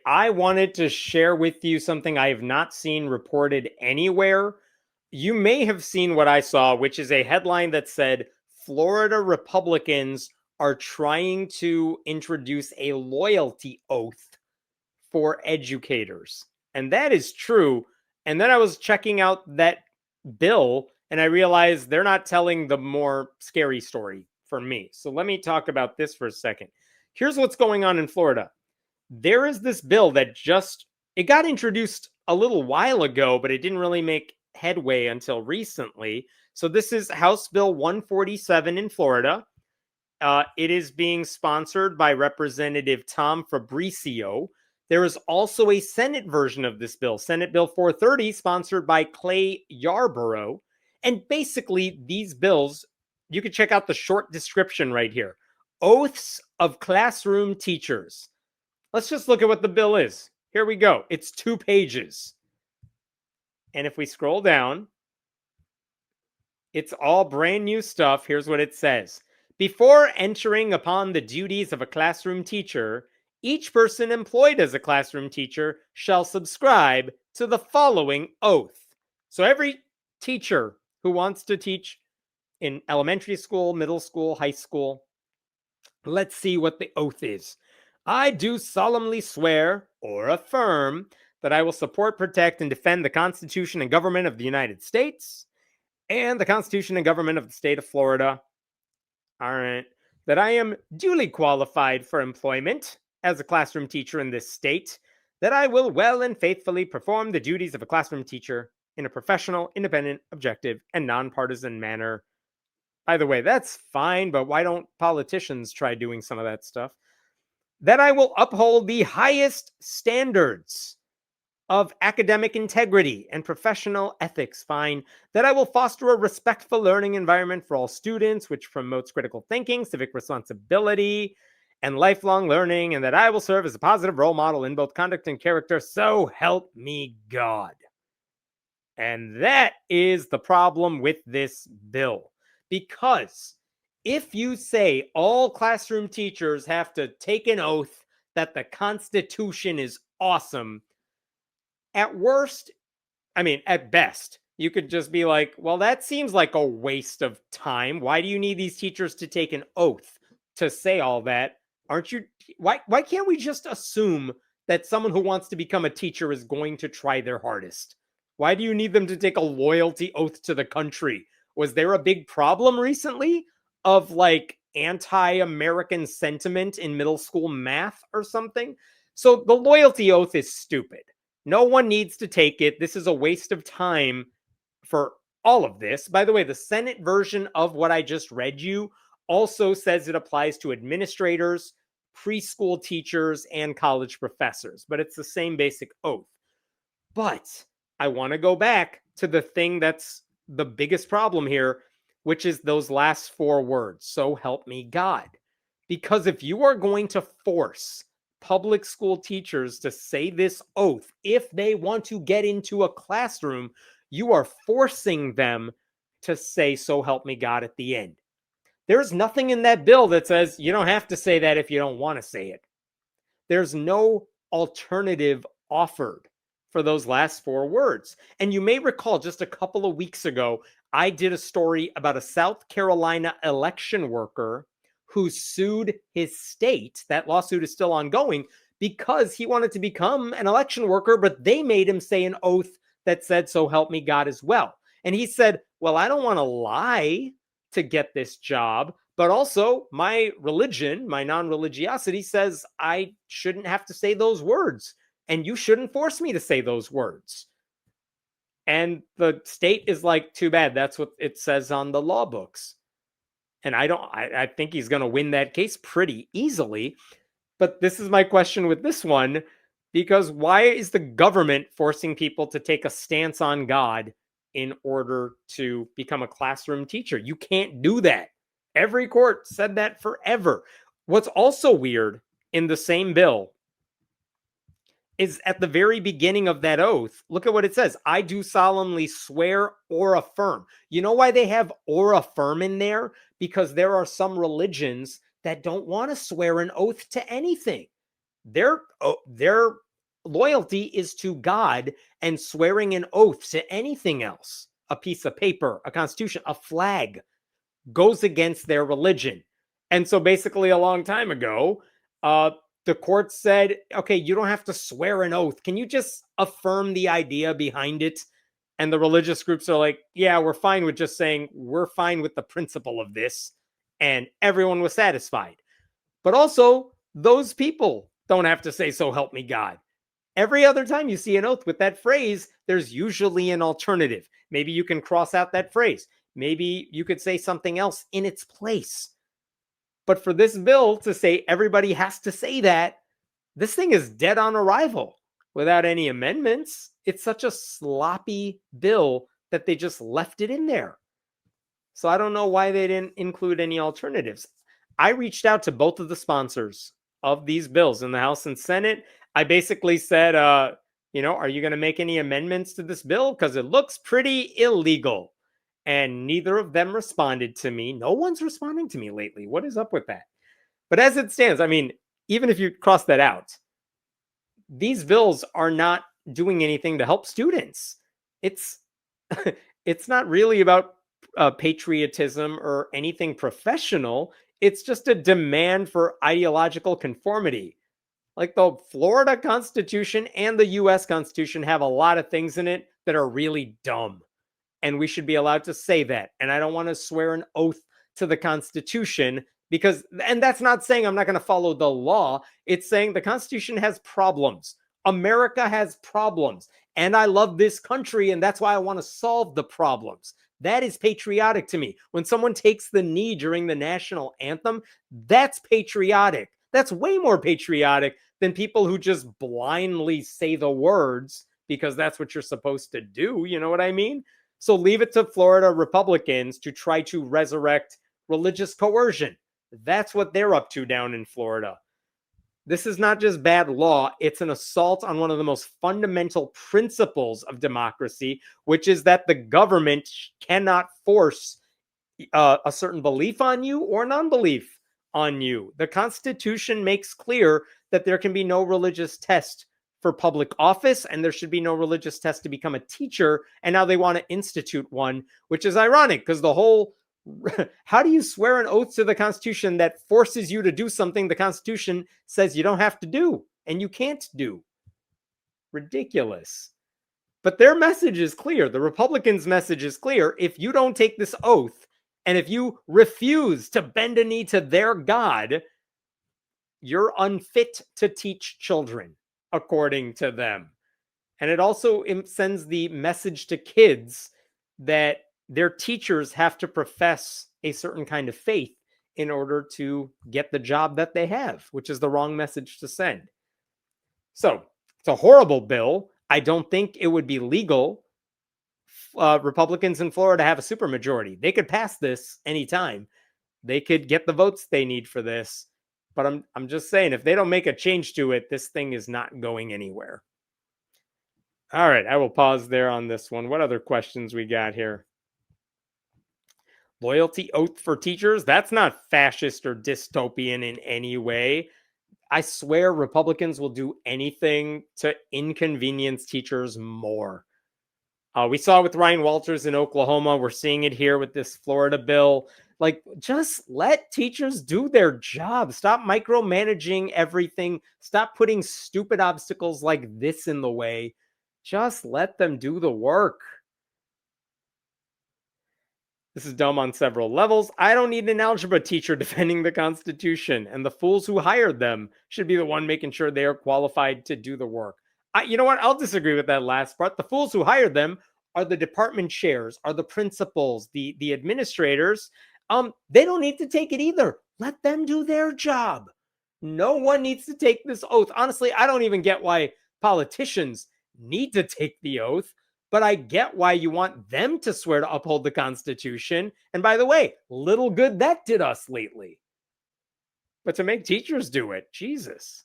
I wanted to share with you something I have not seen reported anywhere. You may have seen what I saw, which is a headline that said Florida Republicans are trying to introduce a loyalty oath for educators. And that is true. And then I was checking out that bill and I realized they're not telling the more scary story for me. So let me talk about this for a second. Here's what's going on in Florida. There is this bill that it got introduced a little while ago, but it didn't really make headway until recently. So this is House Bill 147 in Florida. It is being sponsored by Representative Tom Fabricio. There is also a Senate version of this bill, Senate Bill 430, sponsored by Clay Yarborough. And basically, these bills, you can check out the short description right here. Oaths of classroom teachers. Let's just look at what the bill is. Here we go. It's 2 pages. And if we scroll down, it's all brand new stuff. Here's what it says. Before entering upon the duties of a classroom teacher, each person employed as a classroom teacher shall subscribe to the following oath. So every teacher who wants to teach in elementary school, middle school, high school, let's see what the oath is. I do solemnly swear or affirm that I will support, protect, and defend the Constitution and government of the United States and the Constitution and government of the state of Florida. All right. That I am duly qualified for employment as a classroom teacher in this state. That I will well and faithfully perform the duties of a classroom teacher in a professional, independent, objective, and nonpartisan manner. By the way, that's fine, but why don't politicians try doing some of that stuff? That I will uphold the highest standards of academic integrity and professional ethics. Fine. That I will foster a respectful learning environment for all students, which promotes critical thinking, civic responsibility, and lifelong learning, and that I will serve as a positive role model in both conduct and character. So help me God. And that is the problem with this bill. Because if you say all classroom teachers have to take an oath that the Constitution is awesome, at worst, at best, you could just be like, well, that seems like a waste of time. Why do you need these teachers to take an oath to say all that? Aren't you? Why can't we just assume that someone who wants to become a teacher is going to try their hardest? Why do you need them to take a loyalty oath to the country? Was there a big problem recently of like anti-American sentiment in middle school math or something? So the loyalty oath is stupid. No one needs to take it. This is a waste of time for all of this. By the way, the Senate version of what I just read you also says it applies to administrators, preschool teachers, and college professors, but it's the same basic oath. But I want to go back to the thing that's the biggest problem here, which is those last 4 words. So help me God. Because if you are going to force public school teachers to say this oath if they want to get into a classroom, you are forcing them to say so help me God at the end. There's nothing in that bill that says you don't have to say that if you don't want to say it. There's no alternative offered for those last 4 words. And you may recall just a couple of weeks ago, I did a story about a South Carolina election worker who sued his state. That lawsuit is still ongoing because he wanted to become an election worker, but they made him say an oath that said, so help me God as well. And he said, well, I don't want to lie to get this job, but also my religion, my non-religiosity says I shouldn't have to say those words, and you shouldn't force me to say those words. And the state is like, too bad, that's what it says on the law books. And I think he's going to win that case pretty easily. But this is my question with this one, because why is the government forcing people to take a stance on God in order to become a classroom teacher? You can't do that. Every court said that forever. What's also weird in the same bill is at the very beginning of that oath, look at what it says. I do solemnly swear or affirm. You know why they have or affirm in there? Because there are some religions that don't want to swear an oath to anything. Their loyalty is to God, and swearing an oath to anything else, a piece of paper, a constitution, a flag, goes against their religion. And so basically, a long time ago, the court said, okay, you don't have to swear an oath. Can you just affirm the idea behind it? And the religious groups are like, yeah, we're fine with just saying we're fine with the principle of this. And everyone was satisfied. But also, those people don't have to say, so help me God. Every other time you see an oath with that phrase, there's usually an alternative. Maybe you can cross out that phrase. Maybe you could say something else in its place. But for this bill to say everybody has to say that, this thing is dead on arrival without any amendments. It's such a sloppy bill that they just left it in there. So I don't know why they didn't include any alternatives. I reached out to both of the sponsors of these bills in the House and Senate. I basically said, are you going to make any amendments to this bill? Because it looks pretty illegal. And neither of them responded to me. No one's responding to me lately. What is up with that? But as it stands, I mean, even if you cross that out, these bills are not doing anything to help students. It's it's not really about patriotism or anything professional. It's just a demand for ideological conformity. Like the Florida Constitution and the US Constitution have a lot of things in it that are really dumb. And we should be allowed to say that. And I don't want to swear an oath to the Constitution because, and that's not saying I'm not going to follow the law. It's saying the Constitution has problems. America has problems. And I love this country. And that's why I want to solve the problems. That is patriotic to me. When someone takes the knee during the national anthem, that's patriotic. That's way more patriotic than people who just blindly say the words because that's what you're supposed to do. You know what I mean? So leave it to Florida Republicans to try to resurrect religious coercion. That's what they're up to down in Florida. This is not just bad law. It's an assault on one of the most fundamental principles of democracy, which is that the government cannot force a certain belief on you or non-belief on you. The Constitution makes clear that there can be no religious test for public office, and there should be no religious test to become a teacher. And now they want to institute one, which is ironic because the whole how do you swear an oath to the Constitution that forces you to do something the Constitution says you don't have to do and you can't do? Ridiculous. But their message is clear. The Republicans' message is clear. If you don't take this oath and if you refuse to bend a knee to their God, you're unfit to teach children, according to them. And it also sends the message to kids that their teachers have to profess a certain kind of faith in order to get the job that they have, which is the wrong message to send. So it's a horrible bill. I don't think it would be legal. Republicans in Florida have a supermajority. They could pass this anytime. They could get the votes they need for this. But I'm just saying, if they don't make a change to it, this thing is not going anywhere. All right, I will pause there on this one. What other questions we got here? Loyalty oath for teachers? That's not fascist or dystopian in any way. I swear Republicans will do anything to inconvenience teachers more. We saw it with Ryan Walters in Oklahoma. We're seeing it here with this Florida bill. Like, just let teachers do their job. Stop micromanaging everything. Stop putting stupid obstacles like this in the way. Just let them do the work. This is dumb on several levels. I don't need an algebra teacher defending the Constitution, and the fools who hired them should be the one making sure they are qualified to do the work. You know what? I'll disagree with that last part. The fools who hired them are the department chairs, are the principals, the administrators. They don't need to take it either. Let them do their job. No one needs to take this oath. Honestly, I don't even get why politicians need to take the oath. But I get why you want them to swear to uphold the Constitution. And by the way, little good that did us lately. But to make teachers do it, Jesus.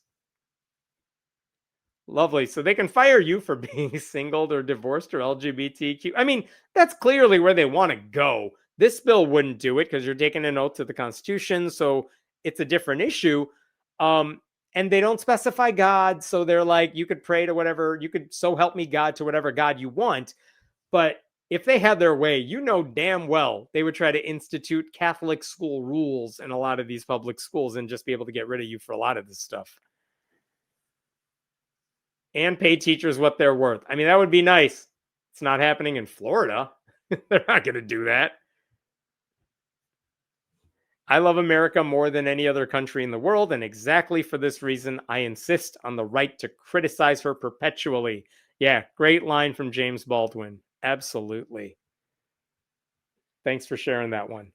Lovely. So they can fire you for being singled or divorced or LGBTQ. I mean, that's clearly where they want to go. This bill wouldn't do it because you're taking an oath to the Constitution. So it's a different issue. And they don't specify God. So they're like, you could pray to whatever, you could so help me God to whatever God you want. But if they had their way, you know damn well they would try to institute Catholic school rules in a lot of these public schools and just be able to get rid of you for a lot of this stuff. And pay teachers what they're worth. I mean, that would be nice. It's not happening in Florida. They're not going to do that. I love America more than any other country in the world, and exactly for this reason, I insist on the right to criticize her perpetually. Yeah, great line from James Baldwin. Absolutely. Thanks for sharing that one.